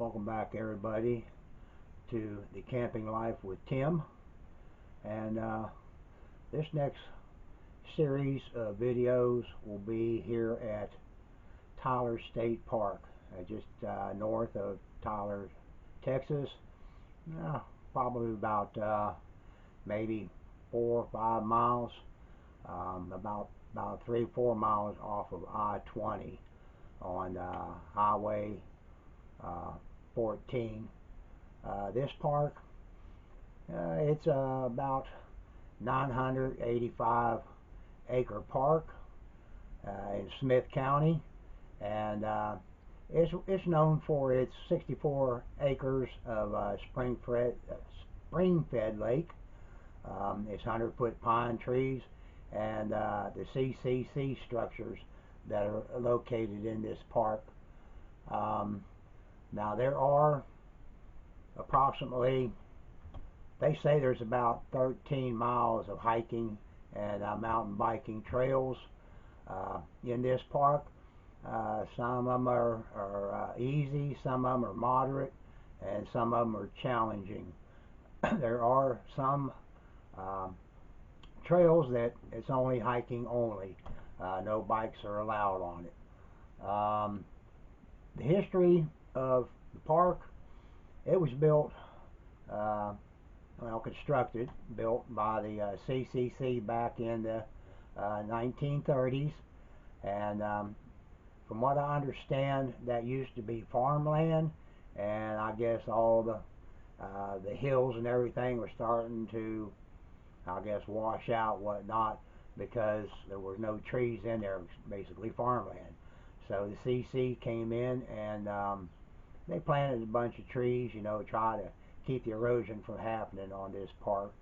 Welcome back, everybody, to the Camping Life with Tim. And this next series of videos will be here at Tyler State Park, just north of Tyler, Texas. Probably about maybe 4 or 5 miles, about 3 or 4 miles off of I-20 on Highway 14. This park, it's about 985 acre park in Smith County, and it's known for its 64 acres of spring-fed lake, its 100-foot pine trees, and the CCC structures that are located in this park. Now there are approximately, they say there's about 13 miles of hiking and mountain biking trails in this park. Some of them are easy, some of them are moderate, and some of them are challenging. There are some trails that it's only hiking only. No bikes are allowed on it. The history of the park, it was built, built by the CCC back in the 1930s, and from what I understand, that used to be farmland, and I guess all the hills and everything were starting to, I guess, wash out, whatnot, because there were no trees in there. It was basically farmland. So the CC came in and they planted a bunch of trees, try to keep the erosion from happening on this park.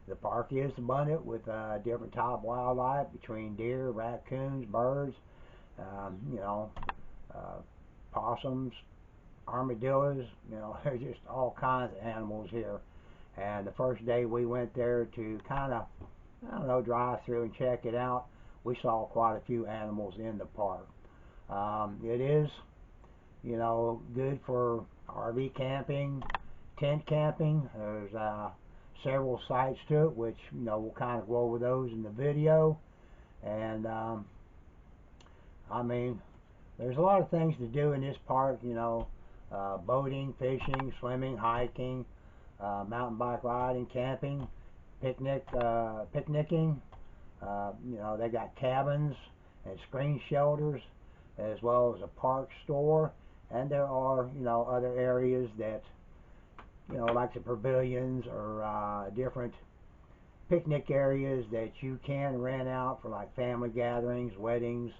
The park is abundant with different type of wildlife, between deer, raccoons, birds, possums, armadillos. There's just all kinds of animals here. And the first day we went there to kind of, drive through and check it out, we saw quite a few animals in the park. It is, good for RV camping, tent camping. There's several sites to it, which, we'll kind of go over those in the video. And, I mean, there's a lot of things to do in this park, boating, fishing, swimming, hiking, mountain bike riding, camping, picnicking. They got cabins and screen shelters, as well as a park store, and there are other areas that like the pavilions or different picnic areas that you can rent out for like family gatherings, weddings,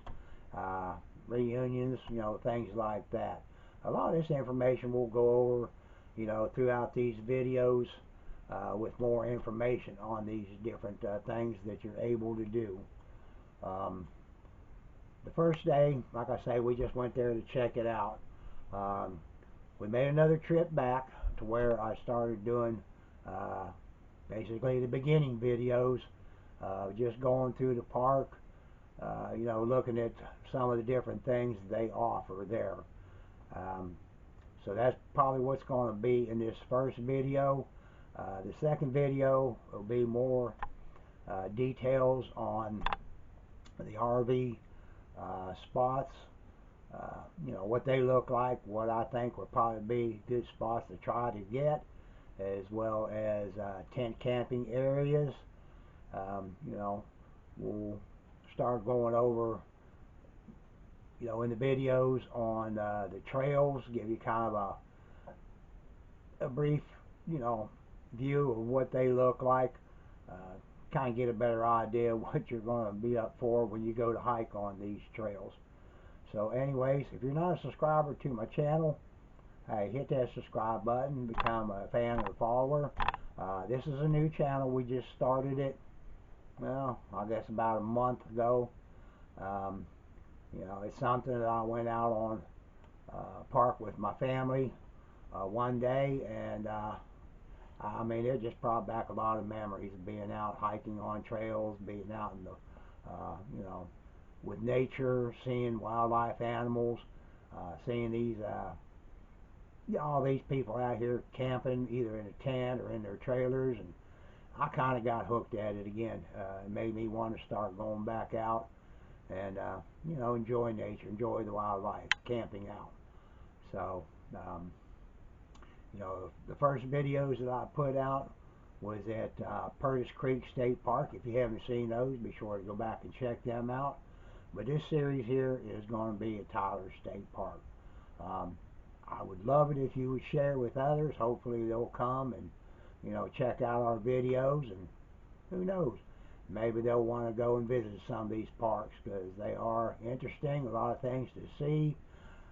reunions, things like that. A lot of this information we'll go over throughout these videos with more information on these different things that you're able to do. The first day, like I say, we just went there to check it out. We made another trip back to where I started doing basically the beginning videos, just going through the park, looking at some of the different things they offer there. So that's probably what's going to be in this first video. The second video will be more details on the RV spots, what they look like, what I think would probably be good spots to try to get, as well as tent camping areas. We'll start going over, in the videos on the trails, give you kind of a brief, view of what they look like, kind of get a better idea of what you're going to be up for when you go to hike on these trails. So anyways, if you're not a subscriber to my channel, hey, hit that subscribe button, become a fan or follower. This is a new channel. We just started it, well, I guess about a month ago. It's something that I went out on park with my family one day, and I mean, it just brought back a lot of memories of being out hiking on trails, being out in the, with nature, seeing wildlife, animals, seeing these, all these people out here camping either in a tent or in their trailers, and I kind of got hooked at it again. It made me want to start going back out and enjoy nature, enjoy the wildlife, camping out. So um, the first videos that I put out was at Purtis Creek State Park. If you haven't seen those, be sure to go back and check them out. But this series here is going to be at Tyler State Park. Um, I would love it if you would share with others. Hopefully they'll come and check out our videos, and who knows, maybe they'll want to go and visit some of these parks because they are interesting. A lot of things to see.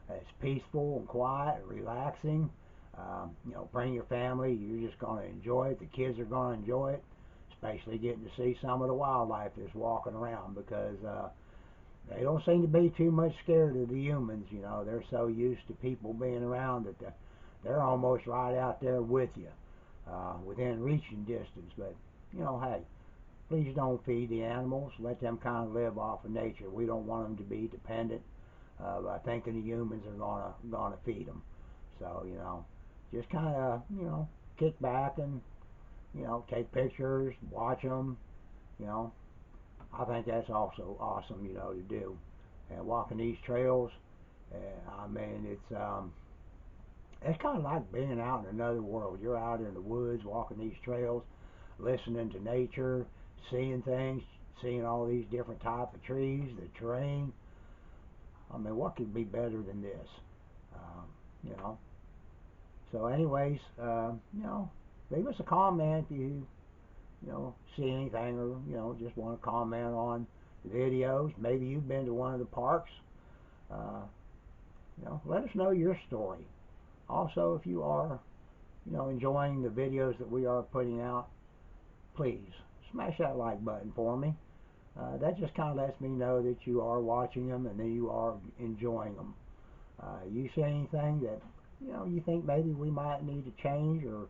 It's peaceful and quiet, and relaxing. Bring your family. You're just going to enjoy it. The kids are going to enjoy it, especially getting to see some of the wildlife that's walking around because they don't seem to be too much scared of the humans. They're so used to people being around that they're almost right out there with you, within reaching distance. But, hey, please don't feed the animals. Let them kind of live off of nature. We don't want them to be dependent by thinking the humans are gonna feed them. So, just kind of, kick back and, take pictures, watch them, you know. I think that's also awesome, to do. And walking these trails, I mean, it's kind of like being out in another world. You're out in the woods walking these trails, listening to nature, seeing things, seeing all these different types of trees, the terrain. I mean, what could be better than this? Um, you know. So, anyways, leave us a comment if you see anything, or just want to comment on the videos. Maybe you've been to one of the parks. Uh, let us know your story. Also, if you are enjoying the videos that we are putting out, please smash that like button for me. That just kind of lets me know that you are watching them and that you are enjoying them. You see anything that you think maybe we might need to change, or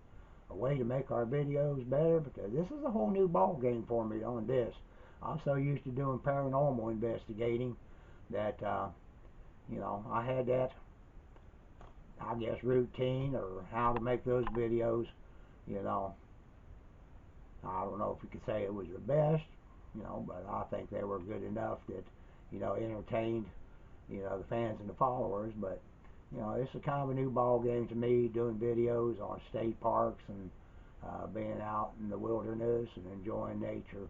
a way to make our videos better, because this is a whole new ball game for me on this. I'm so used to doing paranormal investigating that I had that, I guess, routine, or how to make those videos. you know I don't know if you could say it was the best, but I think they were good enough that entertained the fans and the followers. But it's a kind of a new ball game to me, doing videos on state parks and being out in the wilderness and enjoying nature.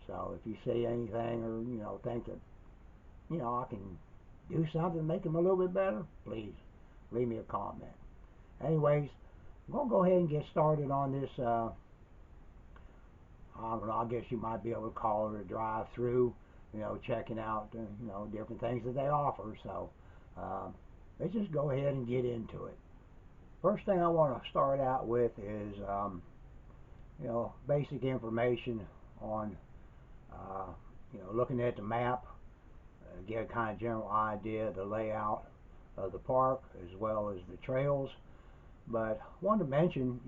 So if you see anything, or think that I can do something to make them a little bit better, please leave me a comment. Anyways, I'm gonna go ahead and get started on this. I don't know, I guess you might be able to call it a drive-through. Checking out different things that they offer. So let's just go ahead and get into it. First thing I want to start out with is basic information on looking at the map, get a kind of general idea of the layout of the park as well as the trails. But I wanted to mention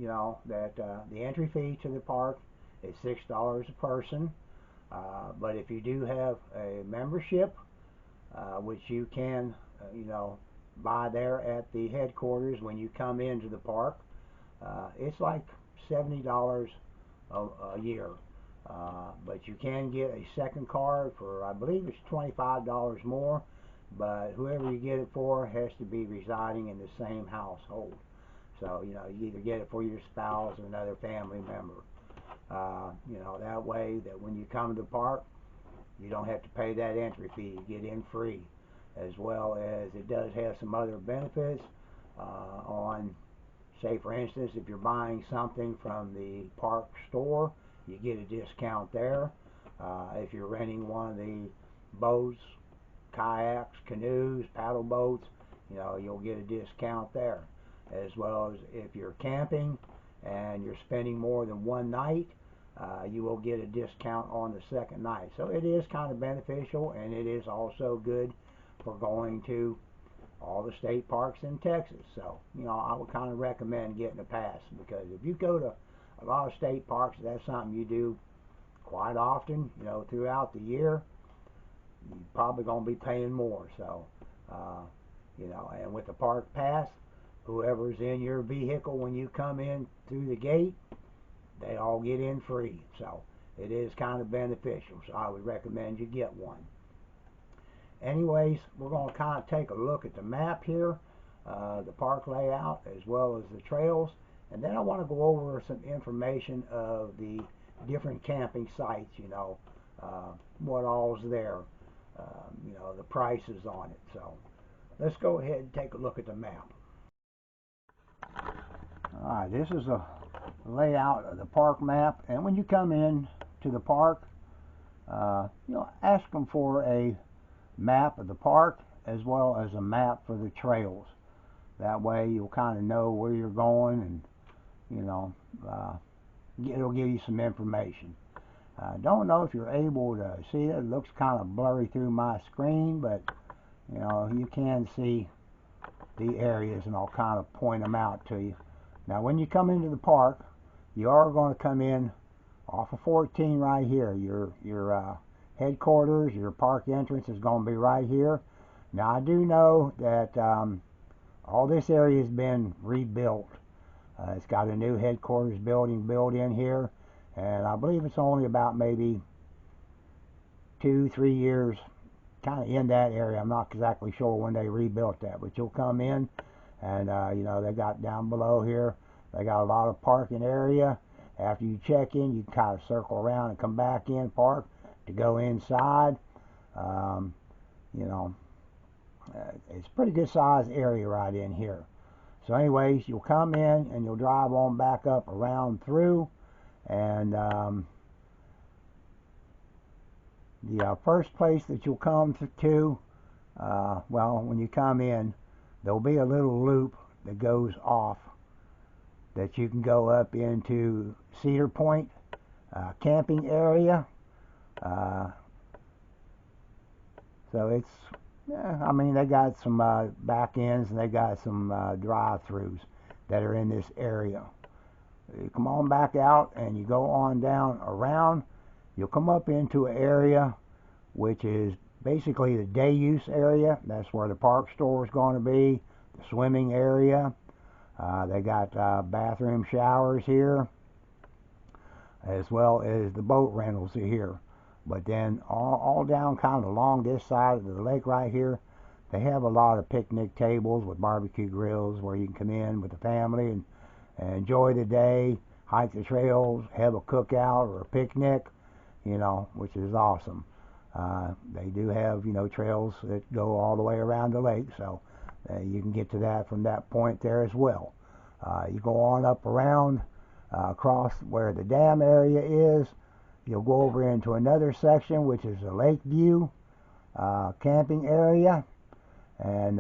that the entry fee to the park is $6 a person. But if you do have a membership, which you can buy there at the headquarters when you come into the park, it's like $70 a year. But you can get a second card for, I believe it's $25 more, but whoever you get it for has to be residing in the same household. So you either get it for your spouse or another family member. That way that when you come to the park, you don't have to pay that entry fee. You get in free, as well as it does have some other benefits on, say for instance, if you're buying something from the park store, you get a discount there. If you're renting one of the boats, kayaks, canoes, paddle boats, you'll get a discount there. As well as if you're camping and you're spending more than one night, you will get a discount on the second night. So it is kind of beneficial, and it is also good for going to all the state parks in Texas. So I would kind of recommend getting a pass, because if you go to a lot of state parks, that's something you do quite often throughout the year, you're probably going to be paying more. So and with the park pass, whoever's in your vehicle when you come in through the gate, they all get in free. So it is kind of beneficial. So I would recommend you get one. Anyways, we're going to kind of take a look at the map here, the park layout, as well as the trails. And then I want to go over some information of the different camping sites, what all's there, the prices on it. So let's go ahead and take a look at the map. Alright, this is a layout of the park map. And when you come in to the park, ask them for a map of the park as well as a map for the trails. That way you'll kind of know where you're going, and it'll give you some information. I don't know if you're able to see it. It looks kind of blurry through my screen, but you can see the areas, and I'll kind of point them out to you. Now when you come into the park, you are going to come in off of 14 right here. Your headquarters, your park entrance is going to be right here. Now I do know that all this area has been rebuilt. It's got a new headquarters building built in here, and I believe it's only about maybe 2-3 years kind of in that area. I'm not exactly sure when they rebuilt that, but you'll come in and they got down below here, they got a lot of parking area. After you check in, you can kind of circle around and come back in, park to go inside. It's a pretty good sized area right in here. So anyways, you'll come in and you'll drive on back up around through, and the first place that you'll come to, when you come in, there'll be a little loop that goes off that you can go up into Cedar Point camping area. So it's, they got some back ends, and they got some drive-throughs that are in this area. You come on back out and you go on down around. You'll come up into an area which is basically the day use area. That's where the park store is going to be, the swimming area. They got bathroom showers here, as well as the boat rentals are here. But then all down kind of along this side of the lake right here, they have a lot of picnic tables with barbecue grills where you can come in with the family and enjoy the day, hike the trails, have a cookout or a picnic, which is awesome. They do have, trails that go all the way around the lake, so you can get to that from that point there as well. You go on up around across where the dam area is. You'll go over into another section, which is a lake view camping area, and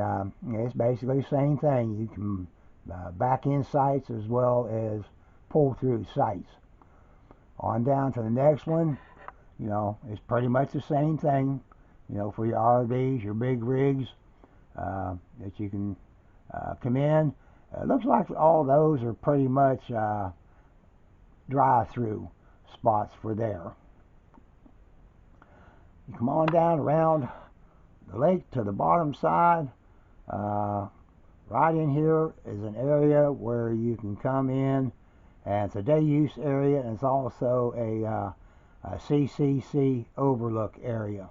it's basically the same thing. You can back in sites as well as pull through sites. On down to the next one, it's pretty much the same thing, for your RVs, your big rigs that you can come in. It looks like all those are pretty much drive-through spots for there. You come on down around the lake to the bottom side. Right in here is an area where you can come in, and it's a day use area, and it's also a CCC overlook area.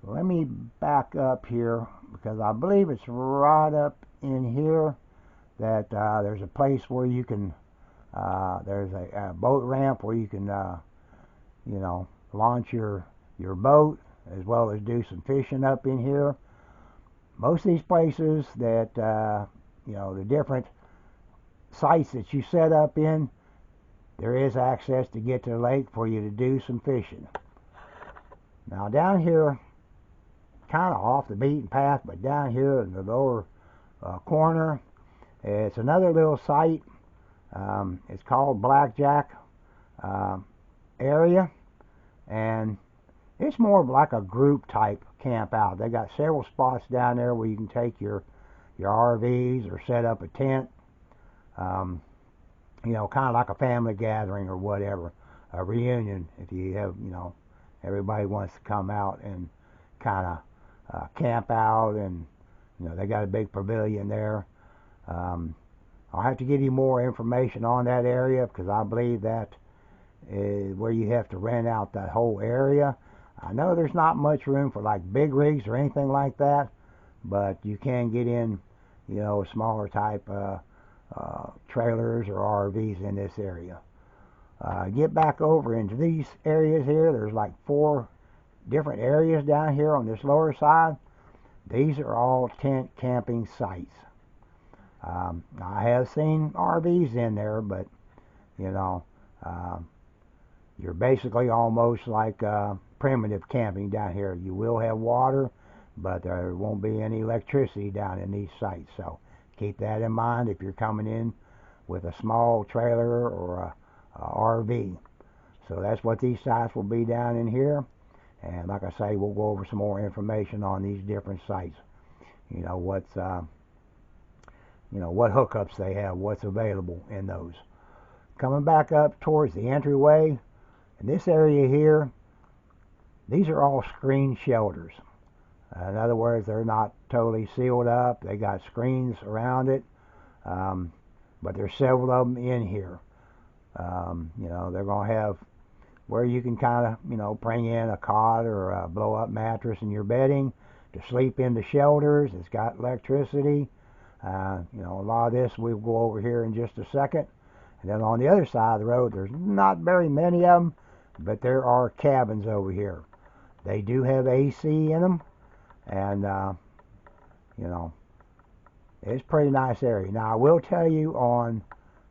Let me back up here, because I believe it's right up in here that there's a place where you can there's a boat ramp where you can launch your boat, as well as do some fishing up in here. Most of these places that the different sites that you set up in, there is access to get to the lake for you to do some fishing. Now down here, kind of off the beaten path, but down here in the lower corner, it's another little site. It's called Blackjack area, and it's more of like a group type camp out. They got several spots down there where you can take your RVs or set up a tent, kind of like a family gathering or whatever, a reunion. If you have, everybody wants to come out and kind of camp out and You know, they got a big pavilion there. I'll have to give you more information on that area, because I believe that is where you have to rent out that whole area. I know there's not much room for like big rigs or anything like that, but you can get in, you know, smaller type trailers or RVs in this area. Get back over into these areas here. There's like 4 different areas down here on this lower side. These are all tent camping sites. I have seen RVs in there, but you know, you're basically almost like primitive camping down here. You will have water, but there won't be any electricity down in these sites. So keep that in mind if you're coming in with a small trailer or a RV. So that's what these sites will be down in here. And like I say, we'll go over some more information on these different sites. You know, what's you know, what hookups they have, what's available in those. Coming back up towards the entryway, in this area here, these are all screen shelters. In other words, they're not totally sealed up. They got screens around it, but there's several of them in here. You know, they're going to have where you can kind of, you know, bring in a cot or a blow-up mattress in your bedding to sleep in the shelters. It's got electricity. You know, a lot of this we'll go over here in just a second. And then on the other side of the road, there's not very many of them, but there are cabins over here. They do have AC in them, and you know, it's a pretty nice area. Now, I will tell you on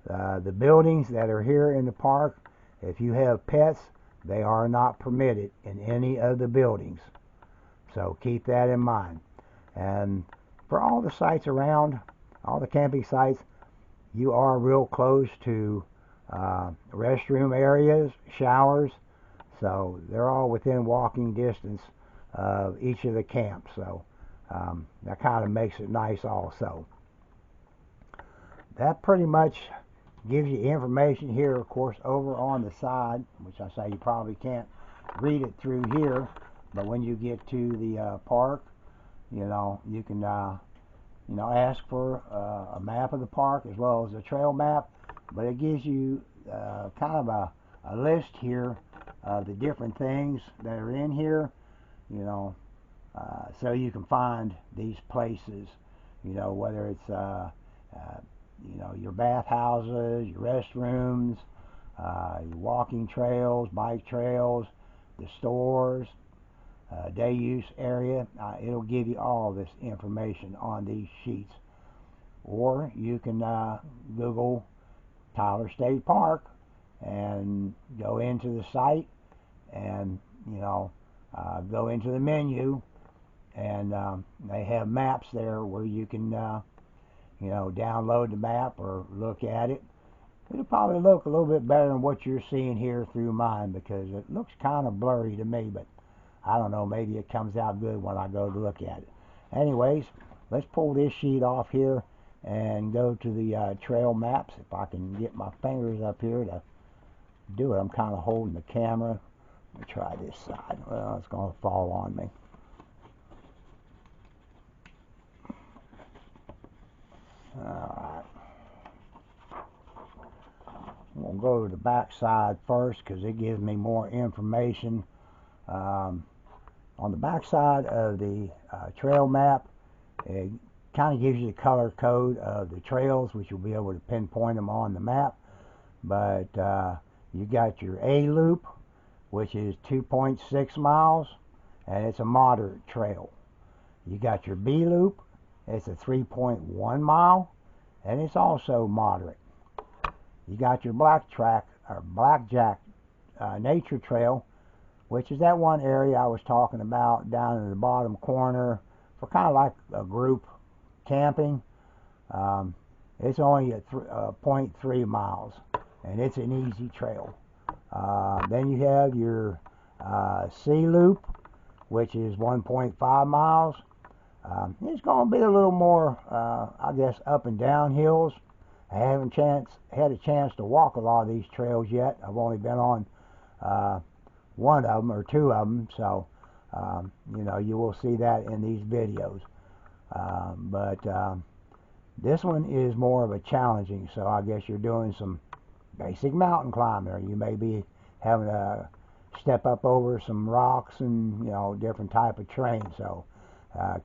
the buildings that are here in the park, if you have pets, they are not permitted in any of the buildings. So keep that in mind. And for all the sites around, all the camping sites, you are real close to restroom areas, showers, so they're all within walking distance of each of the camps. So that kind of makes it nice also. That pretty much gives you information here, of course, over on the side, which I say you probably can't read it through here, but when you get to the park, you know, you can you know, ask for a map of the park as well as a trail map, but it gives you kind of a list here of the different things that are in here, you know, so you can find these places, you know, whether it's you know, your bathhouses, your restrooms, your walking trails, bike trails, the stores, day use area. It'll give you all this information on these sheets. Or you can Google Tyler State Park and go into the site and, you know, go into the menu, and they have maps there where you can you know, download the map or look at it. It'll probably look a little bit better than what you're seeing here through mine, because it looks kind of blurry to me, but I don't know, maybe it comes out good when I go to look at it. Anyways, let's pull this sheet off here and go to the trail maps. If I can get my fingers up here to do it. I'm kind of holding the camera. Let me try this side. Well, it's going to fall on me. Alright. We'll go to the back side first because it gives me more information. On the back side of the trail map, it kind of gives you the color code of the trails, which you'll be able to pinpoint them on the map. But you got your A loop, which is 2.6 miles, and it's a moderate trail. You got your B loop, it's a 3.1 mile, and it's also moderate. You got your Blackjack Nature Trail, which is that one area I was talking about down in the bottom corner for kind of like a group camping. It's only at 0.3 miles, and it's an easy trail. Then you have your C loop, which is 1.5 miles. It's going to be a little more, I guess, up and down hills. I haven't had a chance to walk a lot of these trails yet. I've only been on one of them or two of them, so you know, you will see that in these videos. But this one is more of a challenging, so I guess you're doing some basic mountain climbing, or you may be having to step up over some rocks and, you know, different type of terrain. So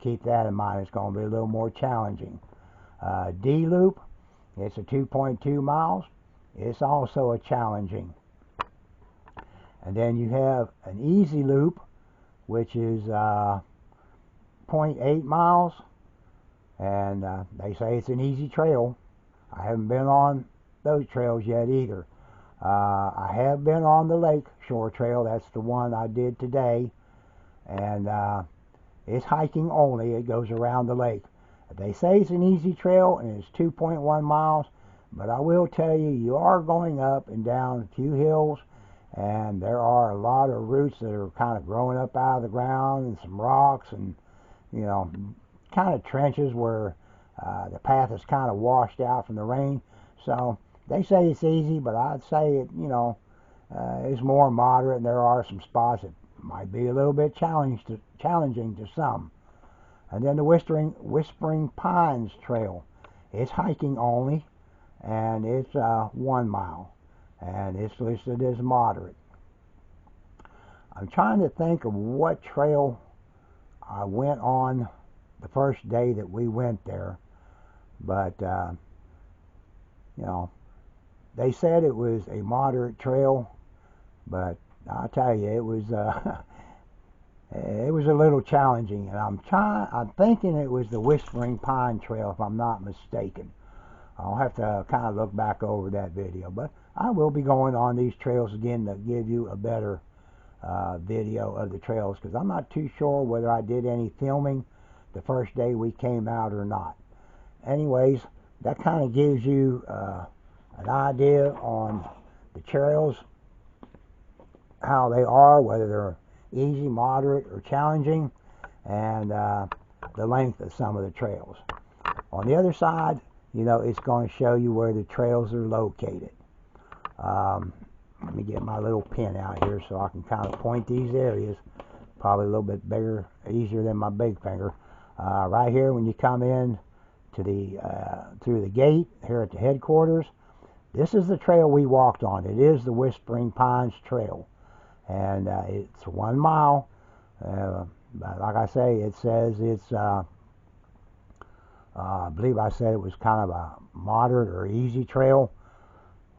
keep that in mind. It's going to be a little more challenging. D loop, it's a 2.2 miles. It's also a challenging. And then you have an easy loop, which is 0.8 miles. And they say it's an easy trail. I haven't been on those trails yet either. I have been on the Lake Shore Trail. That's the one I did today. And it's hiking only. It goes around the lake. They say it's an easy trail and it's 2.1 miles. But I will tell you, you are going up and down a few hills. And there are a lot of roots that are kind of growing up out of the ground, and some rocks, and, you know, kind of trenches where the path is kind of washed out from the rain. So they say it's easy, but I'd say it, you know, is more moderate, and there are some spots that might be a little bit challenging to some. And then the Whispering Pines Trail. It's hiking only, and it's 1 mile, and it's listed as moderate. I'm trying to think of what trail I went on the first day that we went there, but you know, they said it was a moderate trail, but I'll tell you, it was a little challenging, and I'm thinking it was the Whispering Pine Trail, if I'm not mistaken. I'll have to kind of look back over that video, but I will be going on these trails again to give you a better video of the trails, because I'm not too sure whether I did any filming the first day we came out or not. Anyways, that kind of gives you an idea on the trails, how they are, whether they're easy, moderate, or challenging, and the length of some of the trails. On the other side, you know, it's going to show you where the trails are located. Let me get my little pen out here so I can kind of point these areas. Probably a little bit bigger, easier than my big finger. Right here, when you come in to the through the gate here at the headquarters, this is the trail we walked on. It is the Whispering Pines Trail, and it's 1 mile. But like I say, it says it's I believe I said it was kind of a moderate or easy trail.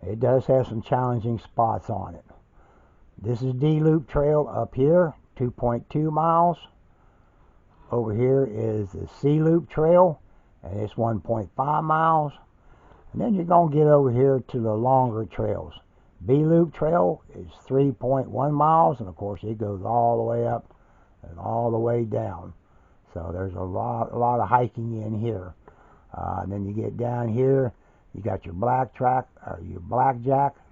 It does have some challenging spots on it. This is D Loop Trail up here, 2.2 miles. Over here is the C Loop Trail, and it's 1.5 miles. And then you're going to get over here to the longer trails. B Loop Trail is 3.1 miles, and of course it goes all the way up and all the way down. So there's a lot of hiking in here. And then you get down here, you got your Blackjack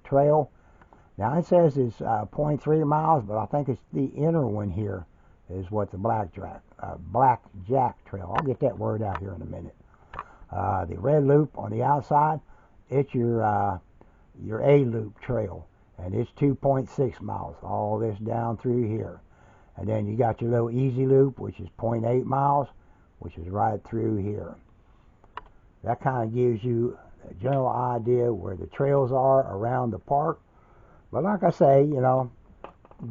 Trail. Now it says it's 0.3 miles, but I think it's the inner one here is what the Blackjack Trail. I'll get that word out here in a minute. The red loop on the outside, it's your A Loop Trail, and it's 2.6 miles. All this down through here. And then you got your little easy loop, which is 0.8 miles, which is right through here. That kind of gives you a general idea where the trails are around the park. But like I say, you know,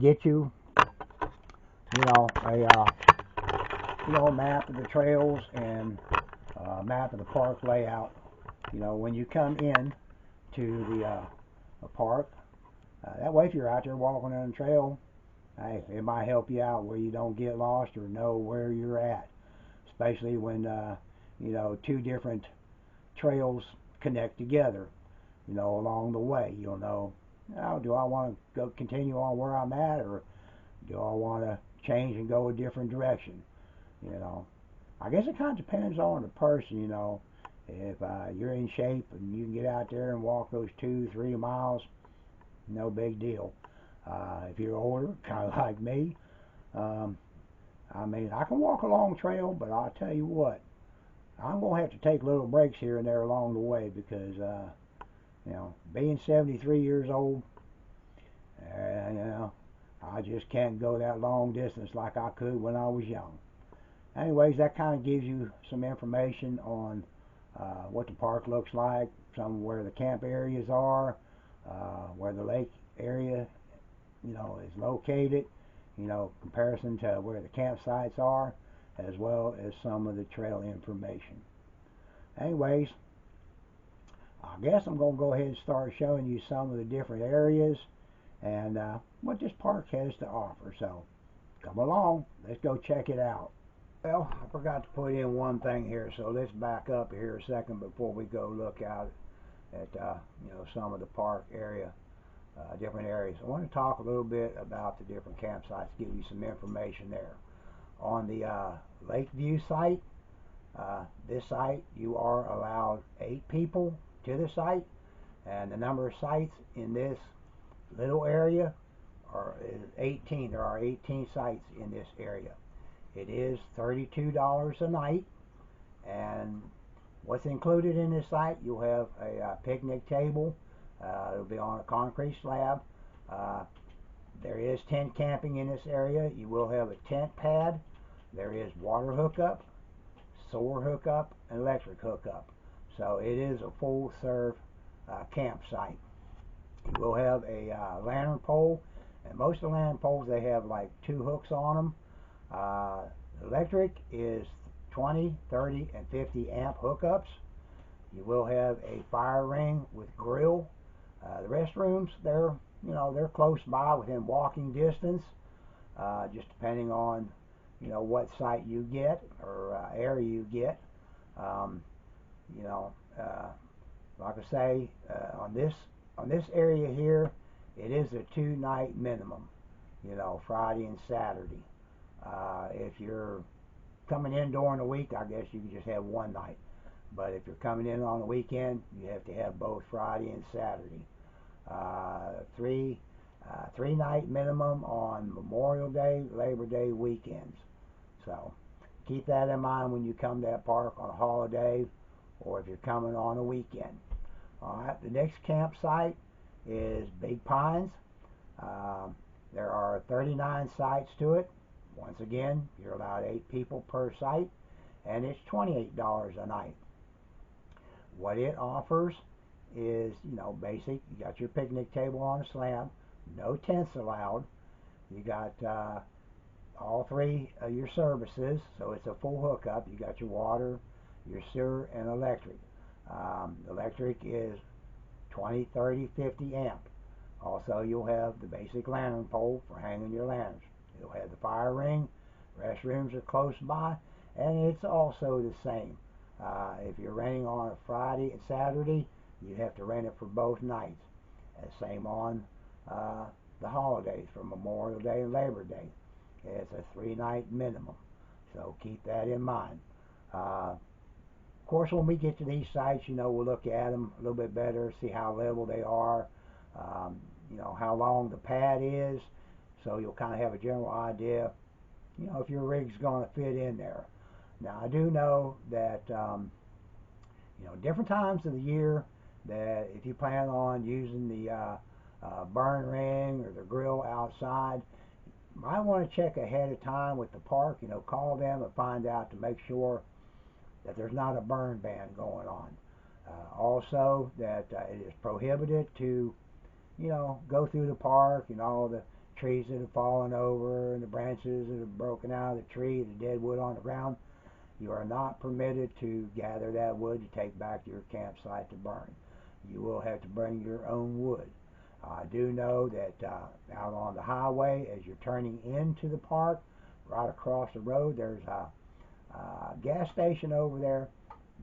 get you, a map of the trails and a map of the park layout. You know, when you come in to the park, that way if you're out there walking on the trail, hey, it might help you out where you don't get lost or know where you're at, especially when two different trails connect together, along the way. You'll know, do I want to go continue on where I'm at, or do I want to change and go a different direction? I guess it kind of depends on the person. If you're in shape and you can get out there and walk those 2-3 miles, no big deal. If you're older, kind of like me, I can walk a long trail, but I'll tell you what, I'm going to have to take little breaks here and there along the way because, being 73 years old, I just can't go that long distance like I could when I was young. Anyways, that kind of gives you some information on what the park looks like, some where the camp areas are, where the lake area, is located, comparison to where the campsites are, as well as some of the trail information. Anyways, I guess I'm going to go ahead and start showing you some of the different areas and what this park has to offer. So come along, let's go check it out. Well, I forgot to put in one thing here, so let's back up here a second before we go look out at some of the park area, different areas. I want to talk a little bit about the different campsites, give you some information there. On the Lakeview site, this site, you are allowed 8 people to the site, and the number of sites in this little area is 18. There are 18 sites in this area. It is $32 a night, and what's included in this site, you'll have a picnic table. It'll be on a concrete slab. There is tent camping in this area. You will have a tent pad. There is water hookup, solar hookup, and electric hookup. So it is a full serve campsite. You will have a lantern pole, and most of the lantern poles, they have like 2 hooks on them. Electric is 20, 30, and 50 amp hookups. You will have a fire ring with grill. The restrooms, they're close by, within walking distance, just depending on what site you get or area you get. You know, like I say, on this area here, it is a 2-night minimum. Friday and Saturday. If you're coming in during the week, I guess you can just have 1 night. But if you're coming in on the weekend, you have to have both Friday and Saturday. 3-night minimum on Memorial Day, Labor Day weekends. So keep that in mind when you come to that park on a holiday, or if you're coming on a weekend. Alright, the next campsite is Big Pines. There are 39 sites to it. Once again, you're allowed 8 people per site, and it's $28 a night. What it offers is, basic. You got your picnic table on a slab, no tents allowed. You got all 3 of your services, so it's a full hookup. You got your water, your sewer, and electric. Electric is 20, 30, 50 amp. Also, you'll have the basic lantern pole for hanging your lanterns. You'll have the fire ring. Restrooms are close by, and it's also the same. If you're renting on a Friday and Saturday, you have to rent it for both nights. And same on the holidays for Memorial Day and Labor Day. It's a 3-night minimum, so keep that in mind. Of course, when we get to these sites, we'll look at them a little bit better, see how level they are, how long the pad is, so you'll kind of have a general idea, if your rig's going to fit in there. Now, I do know that, different times of the year, that if you plan on using the burn ring or the grill outside, you might want to check ahead of time with the park, call them and find out to make sure that there's not a burn ban going on. Also, that it is prohibited to, go through the park and all the trees that have fallen over and the branches that have broken out of the tree, the dead wood on the ground. You are not permitted to gather that wood to take back to your campsite to burn. You will have to bring your own wood. I do know that out on the highway, as you're turning into the park, right across the road, there's a gas station over there.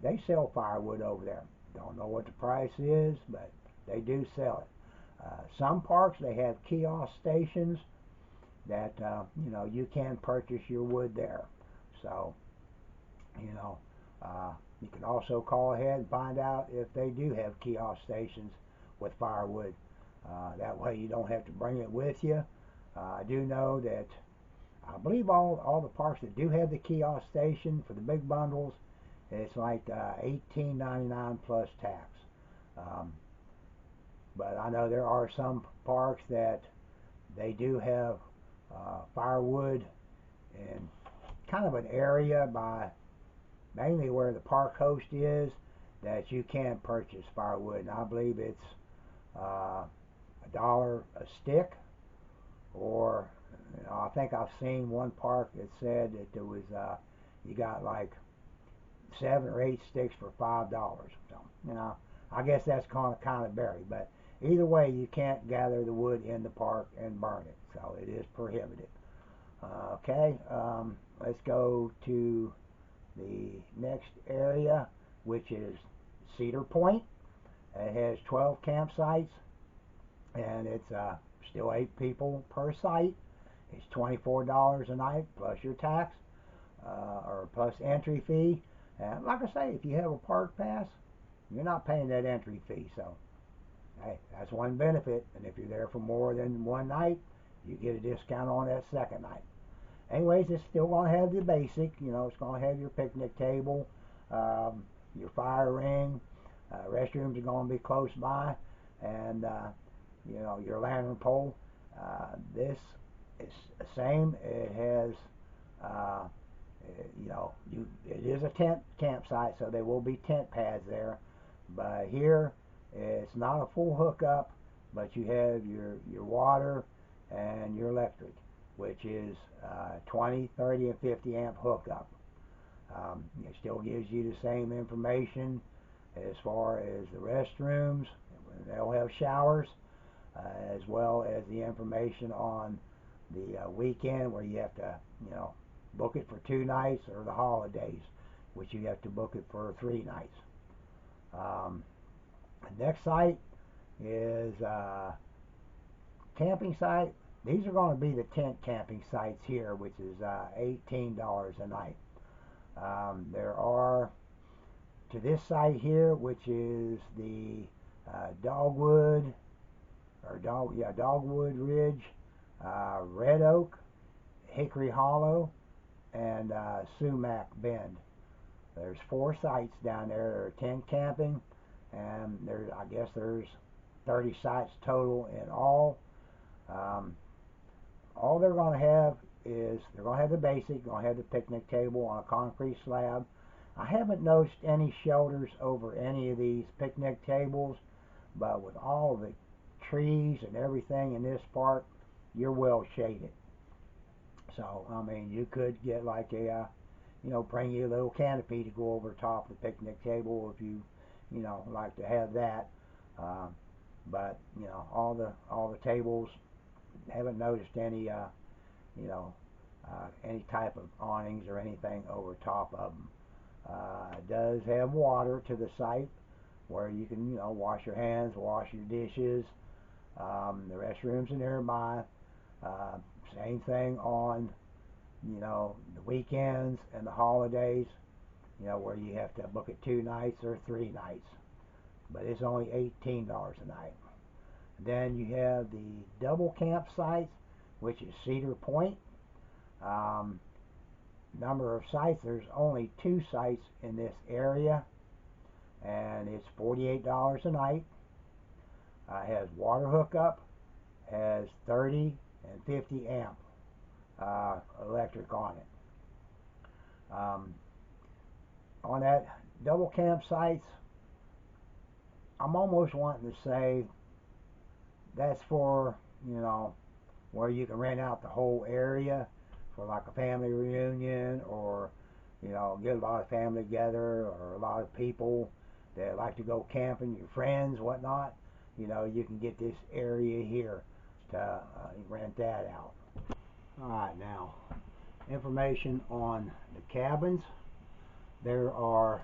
They sell firewood over there. Don't know what the price is, but they do sell it. Some parks, they have kiosk stations that you can purchase your wood there. So you can also call ahead and find out if they do have kiosk stations with firewood. That way you don't have to bring it with you. I do know that I believe all the parks that do have the kiosk station for the big bundles, it's like $18.99 plus tax. But I know there are some parks that they do have firewood and kind of an area by mainly where the park host is that you can purchase firewood, and I believe it's $1 a stick, or I think I've seen one park that said that there was you got like 7 or 8 sticks for $5. So I guess that's kind of varied, but either way, you can't gather the wood in the park and burn it, so it is prohibited. Okay, let's go to the next area, which is Cedar Point. It has 12 campsites, and it's still 8 people per site. It's $24 a night plus your tax, or plus entry fee. And like I say, if you have a park pass, you're not paying that entry fee. So, hey, that's one benefit. And if you're there for more than one night, you get a discount on that second night. Anyways, it's still going to have the basic. It's going to have your picnic table, your fire ring. Restrooms are going to be close by, and your lantern pole. This is the same. It has, it is a tent campsite, so there will be tent pads there. But here, it's not a full hookup, but you have your water and your electric, which is 20, 30, and 50 amp hookup. It still gives you the same information as far as the restrooms. They'll have showers, as well as the information on the weekend where you have to, book it for 2 nights, or the holidays, which you have to book it for 3 nights. The next site is camping site. These are going to be the tent camping sites here, which is $18 a night. There are, to this site here, which is the Dogwood Ridge, Red Oak, Hickory Hollow, and Sumac Bend. There's 4 sites down there that are tent camping, and I guess there's 30 sites total in all. All they're going to have is, they're going to have the basic, going to have the picnic table on a concrete slab. I haven't noticed any shelters over any of these picnic tables, but with all the trees and everything in this park, you're well shaded. So, you could get like a, bring you a little canopy to go over top of the picnic table if you, like to have that. But, all the tables, haven't noticed any, any type of awnings or anything over top of them. It does have water to the site where you can, wash your hands, wash your dishes. The restrooms are nearby. Same thing on, the weekends and the holidays, where you have to book it 2 nights or 3 nights. But it's only $18 a night. Then you have the double campsites, which is Cedar Point. Number of sites, there's only 2 sites in this area, and it's $48 a night. Has water hookup, has 30 and 50 amp electric on it. On that double campsites, I'm almost wanting to say that's for, where you can rent out the whole area for like a family reunion, or, get a lot of family together, or a lot of people that like to go camping, your friends, whatnot. You can get this area here to rent that out. Alright, now, information on the cabins. There are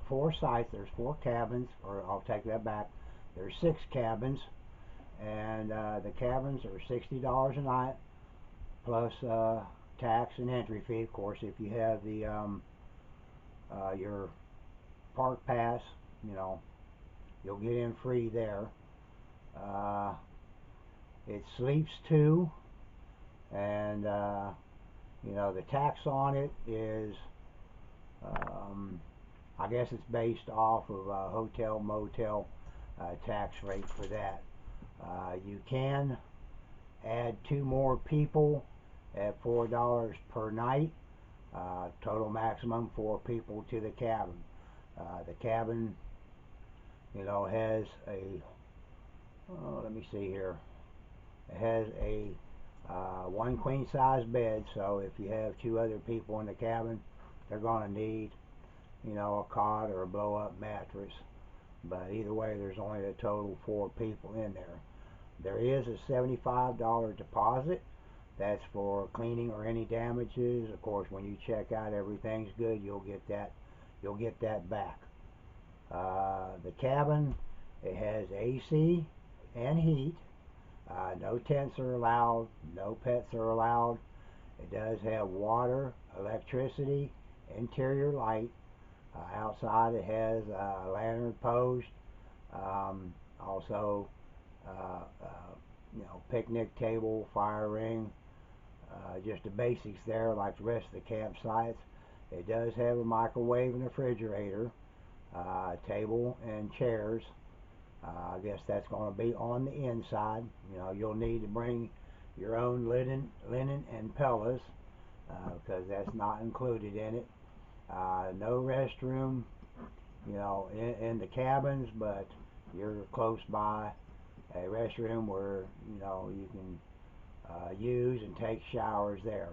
4 sites. There's 4 cabins, or I'll take that back. There's 6 cabins, and the cabins are $60 a night, plus tax and entry fee. Of course, if you have the your park pass, you'll get in free there. It sleeps 2, and the tax on it is, I guess it's based off of hotel motel tax rate for that. You can add 2 more people at $4 per night. Total maximum 4 people to the cabin. The cabin, has a, let me see here. It has a 1 queen size bed, so if you have 2 other people in the cabin, they're going to need, a cot or a blow up mattress. But either way, there's only a total 4 people in there. There is a $75 deposit. That's for cleaning or any damages. Of course, when you check out, everything's good. You'll get that back. The cabin, it has AC and heat. No tents are allowed. No pets are allowed. It does have water, electricity, interior light. Outside, it has a lantern post. Also, picnic table, fire ring. Just the basics there, like the rest of the campsites. It does have a microwave and refrigerator, table and chairs. I guess that's going to be on the inside. You'll need to bring your own linen and pillows, because that's not included in it. No restroom, in the cabins, but you're close by a restroom where you can use and take showers there.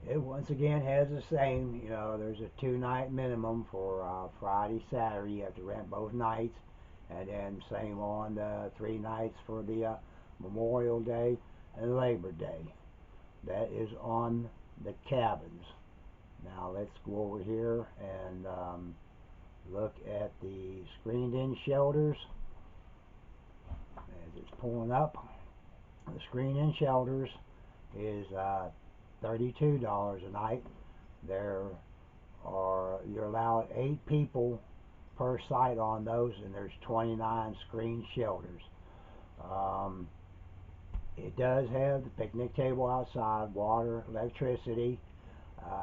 It once again has the same, there's a 2-night minimum for Friday, Saturday. You have to rent both nights, and then same on 3 nights for the Memorial Day and Labor Day. That is on the cabins. Now let's go over here and look at the screened-in shelters. As it's pulling up, the screened-in shelters is $32 a night. You're allowed 8 people per site on those, and there's 29 screened shelters. It does have the picnic table outside, water, electricity,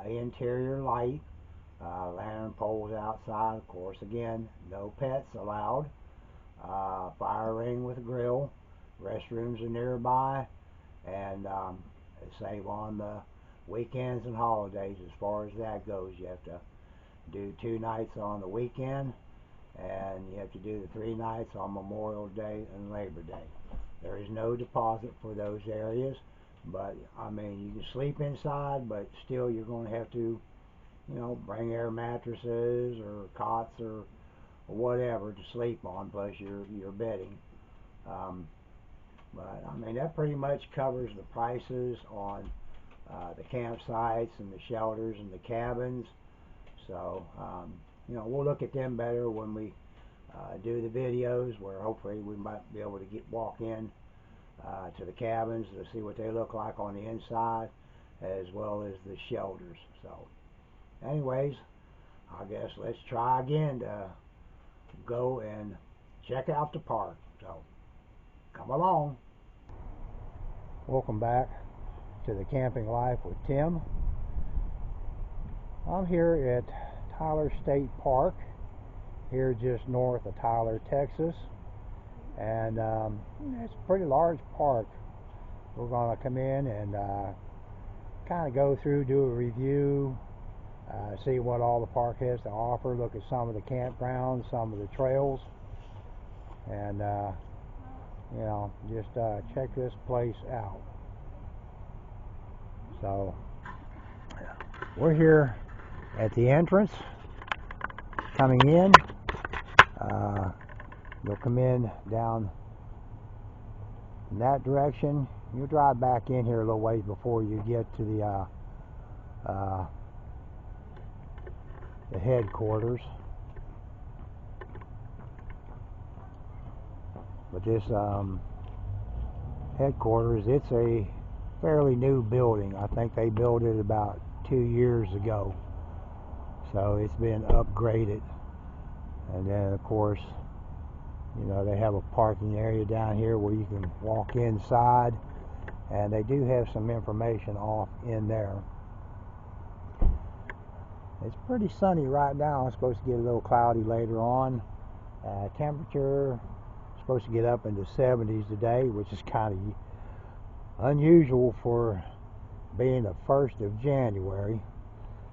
interior light, lantern poles outside. Of course, again, no pets allowed. Fire ring with a grill. Restrooms are nearby, and save on the weekends and holidays. As far as that goes, you have to do 2 nights on the weekend, and you have to do the 3 nights on Memorial Day and Labor Day. There is no deposit for those areas, but I mean, you can sleep inside, but still you're going to have to, bring air mattresses or cots or whatever to sleep on, plus your bedding. But I mean, that pretty much covers the prices on the campsites and the shelters and the cabins. So we'll look at them better when we do the videos, where hopefully we might be able to walk in to the cabins to see what they look like on the inside, as well as the shelters. So anyways, I guess let's try again to go and check out the park. So come along. Welcome back to the Camping Life with Tim. I'm here at Tyler State Park, here just north of Tyler, Texas, and it's a pretty large park. We're going to come in and kind of go through, do a review, see what all the park has to offer, look at some of the campgrounds, some of the trails, and just check this place out. So we're here at the entrance coming in. You'll come in down in that direction. You'll drive back in here a little ways before you get to the headquarters. But this headquarters, it's a fairly new building. I think they built it about 2 years ago, so it's been upgraded. And then of course, they have a parking area down here where you can walk inside, and they do have some information off in there. It's pretty sunny right now. It's supposed to get a little cloudy later on. Temperature supposed to get up into 70s today, which is kind unusual for being the 1st of January,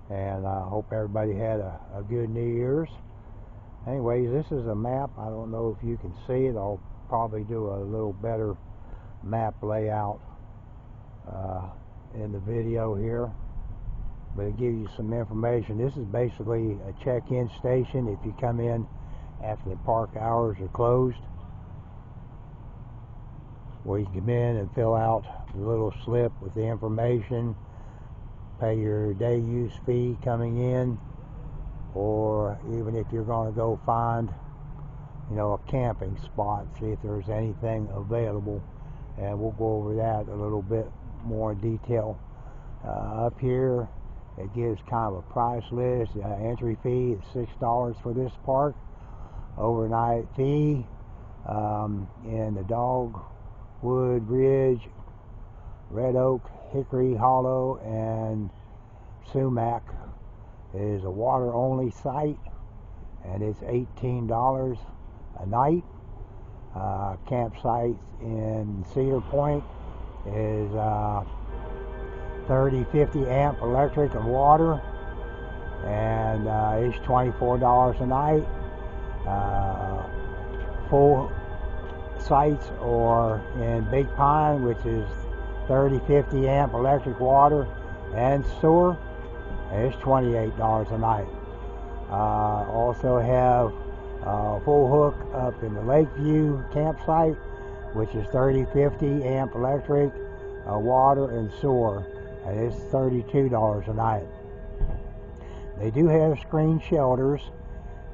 and I hope everybody had a good New Year's. Anyways, this is a map. I don't know if you can see it. I'll probably do a little better map layout in the video here, but it gives you some information. This is basically a check-in station if you come in after the park hours are closed, where you come in and fill out the little slip with the information, pay your day use fee coming in, or even if you're going to go find, you know, a camping spot, see if there's anything available, and we'll go over that a little bit more in detail. Up here it gives kind of a price list. Entry fee is $6 for this park. Overnight fee in the Dogwood Ridge, Red Oak, Hickory Hollow, and Sumac is a water only site, and it's $18 a night. Campsites in Cedar Point is 30-50 amp electric and water, and it's $24 a night. Full sites or in Big Pine, which is 30-50 amp electric, water, and sewer, and it's $28 a night. Also have full hook up in the Lakeview campsite, which is 30-50 amp electric, water, and sewer, and it's $32 a night. They do have screen shelters,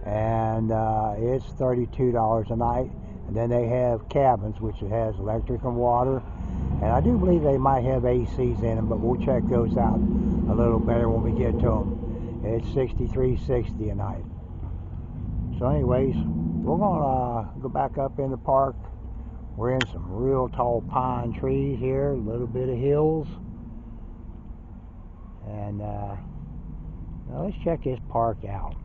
and it's $32 a night. And then they have cabins, which has electric and water, and I do believe they might have ACs in them, but we'll check those out a little better when we get to them. It's $63.60 a night. So anyways, we're gonna go back up in the park. We're in some real tall pine trees here, a little bit of hills, and now let's check this park out.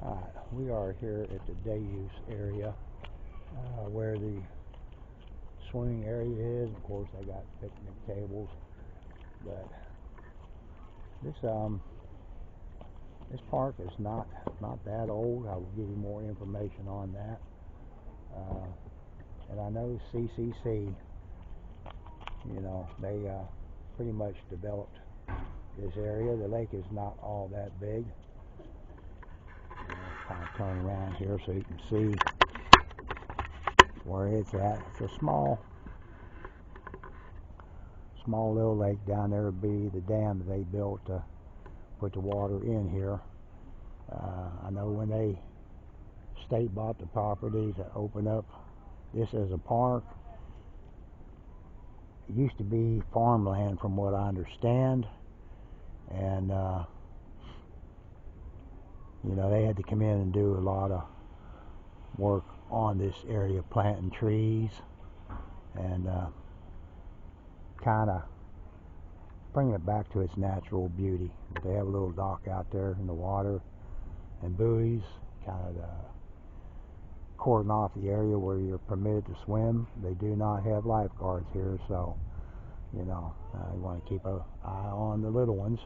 Alright, we are here at the day use area where the swimming area is. Of course, they got picnic tables, but this park is not that old. I will give you more information on that. And I know CCC, you know, they pretty much developed this area. The lake is not all that big. Kind of turn around here so you can see where it's at. It's a small little lake down there. Would be the dam that they built to put the water in here. I know when they state bought the property to open up this as a park, it used to be farmland from what I understand, and you know, they had to come in and do a lot of work on this area, planting trees and kind of bringing it back to its natural beauty. They have a little dock out there in the water and buoys, kind of cordon off the area where you're permitted to swim. They do not have lifeguards here, so you know, you want to keep an eye on the little ones.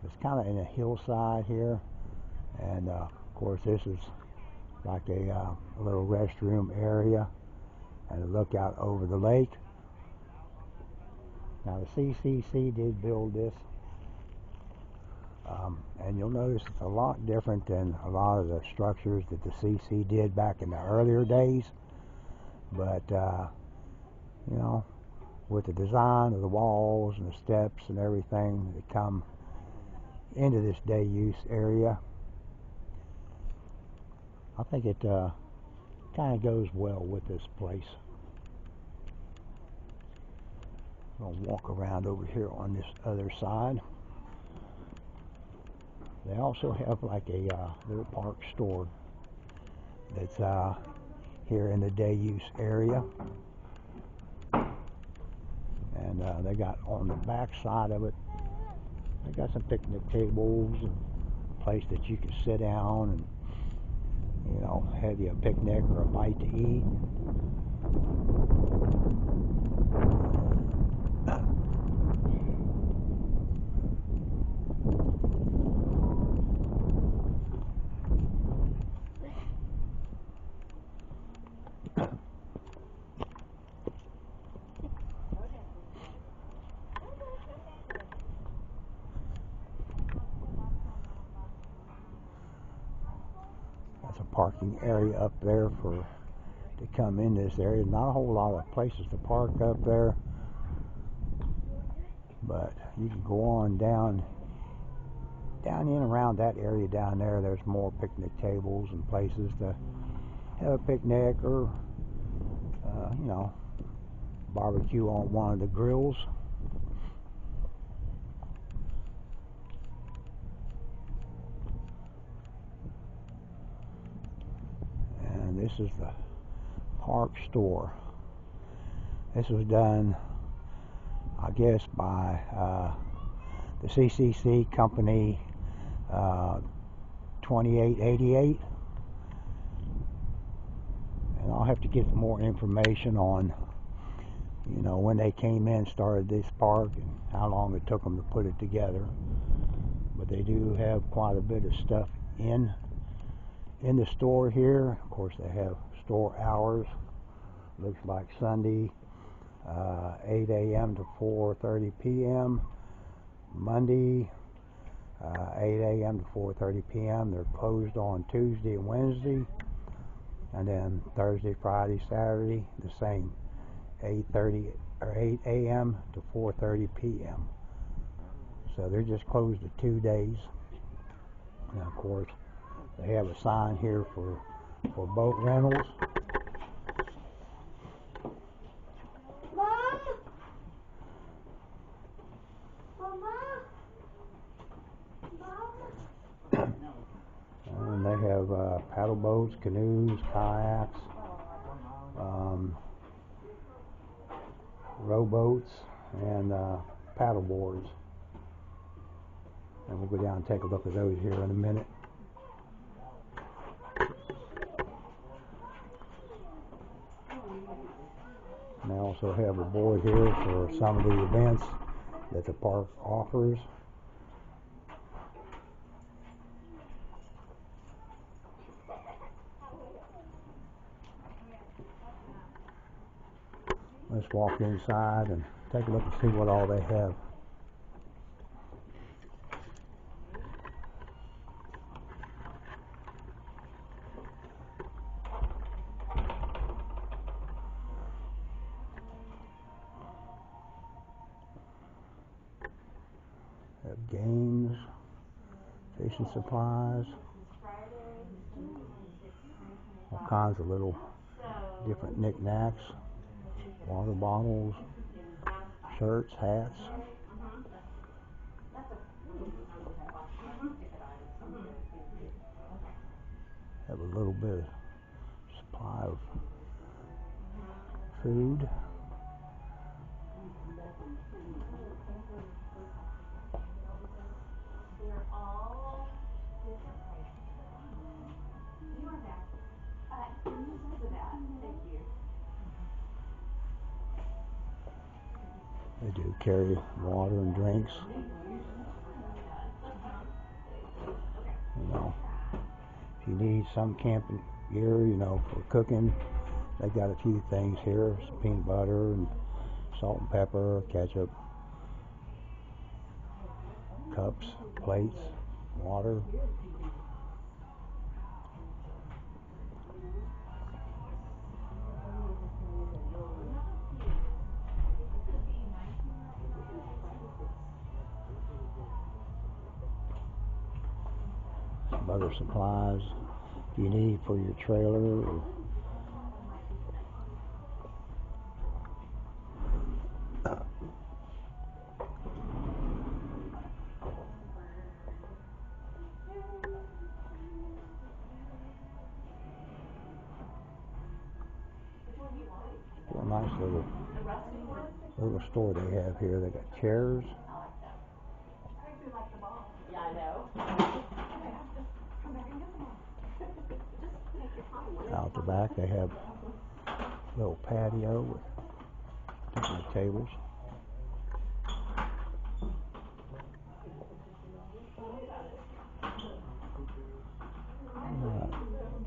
It's kind of in a hillside here, and of course this is like a little restroom area and a lookout over the lake. Now the CCC did build this, and you'll notice it's a lot different than a lot of the structures that the CC did back in the earlier days, but you know, with the design of the walls and the steps and everything that come into this day use area, I think it kind of goes well with this place. I'm going to walk around over here on this other side. They also have like a little park store that's here in the day use area, and they got on the back side of it, they got some picnic tables and a place that you can sit down and, you know, have you a picnic or a bite to eat. That's a parking area up there to come in this area. Not a whole lot of places to park up there, but you can go on down in around that area down there. There's more picnic tables and places to have a picnic or you know, barbecue on one of the grills. And this is the park store. This was done, I guess, by the CCC company 2888. And I'll have to get more information on, you know, when they came in, started this park, and how long it took them to put it together. But they do have quite a bit of stuff in the store here. Of course, they have store hours. Looks like Sunday 8 a.m. to 4:30 p.m. Monday 8 a.m. to 4:30 p.m. They're closed on Tuesday and Wednesday, and then Thursday, Friday, Saturday the same, 8:30 or 8 a.m. to 4:30 p.m. So they're just closed for 2 days. And of course, they have a sign here for boat rentals. And they have paddle boats, canoes, kayaks, rowboats, and paddle boards. And we'll go down and take a look at those here in a minute. And they also have a board here for some of the events that the park offers. Let's walk inside and take a look and see what all they have. Have games, fishing supplies, all kinds of little different knickknacks, water bottles, shirts, hats. Have a little bit of supply of food. They're all different prices. You want that? For that. Thank you. They do carry water and drinks. You know, if you need some camping gear, you know, for cooking, they got a few things here. Some peanut butter and salt and pepper, ketchup, cups, plates, water. Some other supplies you need for your trailer. A nice little store they have here. They got chairs. Yeah, I know. Come back and get them all. Out the back they have a little patio with different tables.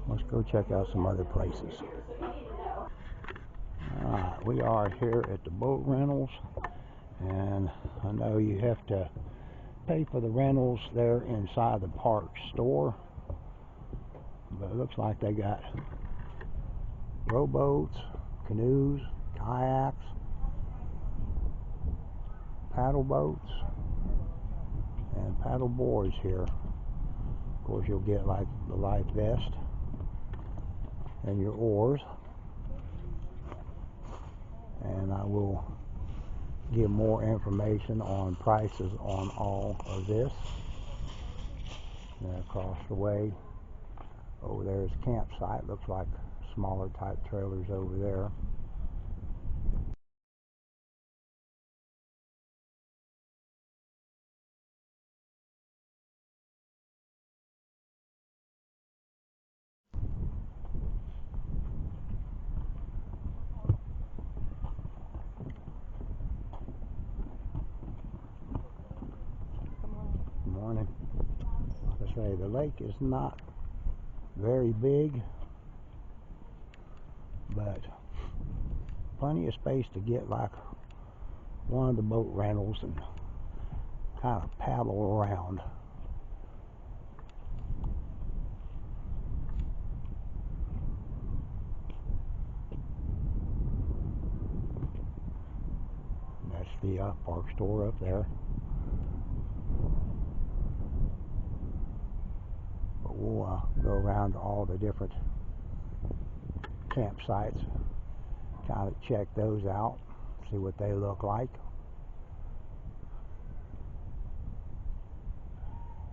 Let's go check out some other places. Alright, we are here at the boat rentals, and I know you have to pay for the rentals there inside the park store, but it looks like they got rowboats, canoes, kayaks, paddle boats, and paddle boards here. Of course, you'll get like the life vest and your oars, and I will give more information on prices on all of this. And across the way over there is a campsite. Looks like smaller type trailers over there. Good morning. Like I say, the lake is not very big, but plenty of space to get like one of the boat rentals and kind of paddle around. And that's the park store up there. But we'll go around to all the different campsites, kind of check those out, see what they look like,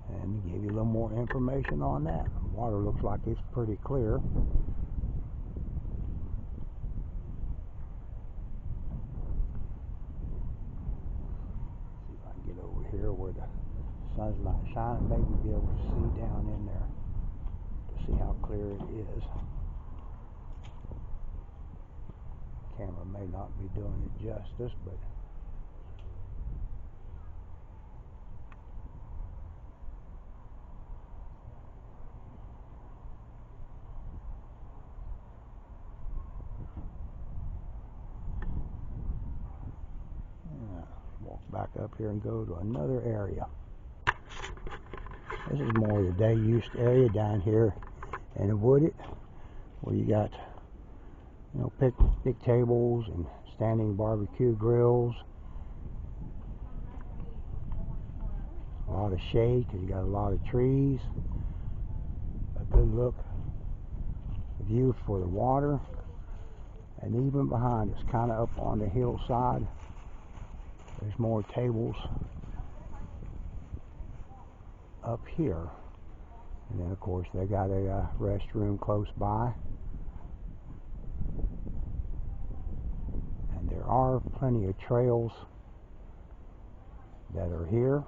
and give you a little more information on that. The water looks like it's pretty clear. See if I can get over here where the sun's not shining, maybe be able to see down in there to see how clear it is. Camera may not be doing it justice, but walk back up here and go to another area. This is more of the day use area down here in Wooded, where you got, you know, picnic tables and standing barbecue grills. A lot of shade because you got a lot of trees. A good look view for the water, and even behind us, kind of up on the hillside, there's more tables up here. And then of course they got a restroom close by. And there are plenty of trails that are here.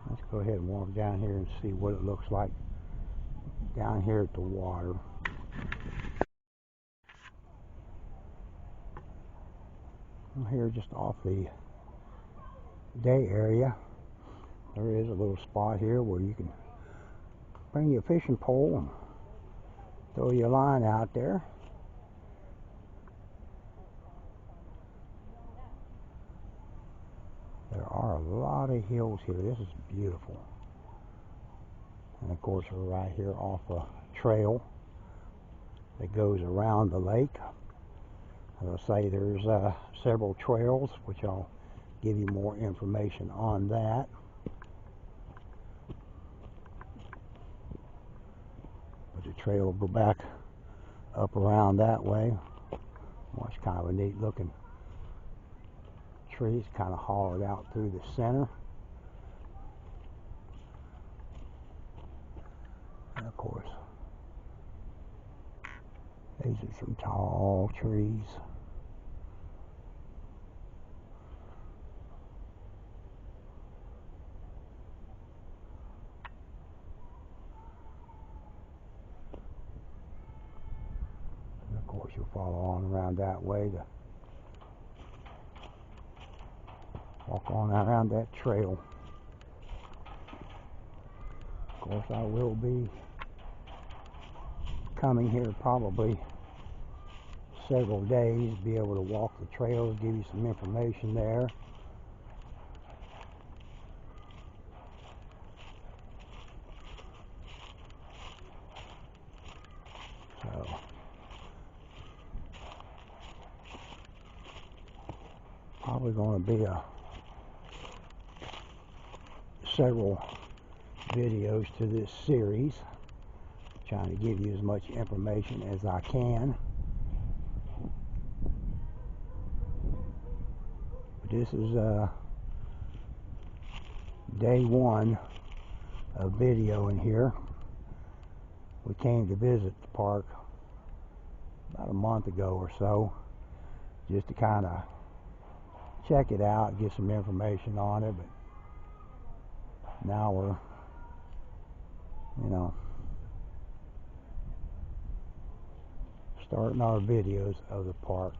Let's go ahead and walk down here and see what it looks like down here at the water. Here just off the day area, there is a little spot here where you can bring your fishing pole and throw your line out there. There are a lot of hills here. This is beautiful. And of course we're right here off a trail that goes around the lake. As I say, there's several trails, which I'll give you more information on that. But the trail will go back up around that way. Well, it's kind of a neat looking tree. It's kind of hollowed out through the center. And of course, these are some tall trees. follow on around that way to walk on around that trail. Of course, I will be coming here probably several days, be able to walk the trails, give you some information there. So probably going to be several videos to this series, trying to give you as much information as I can. But this is day one of videoing here. We came to visit the park about a month ago or so, just to kind of check it out, get some information on it. But now we're, starting our videos of the park.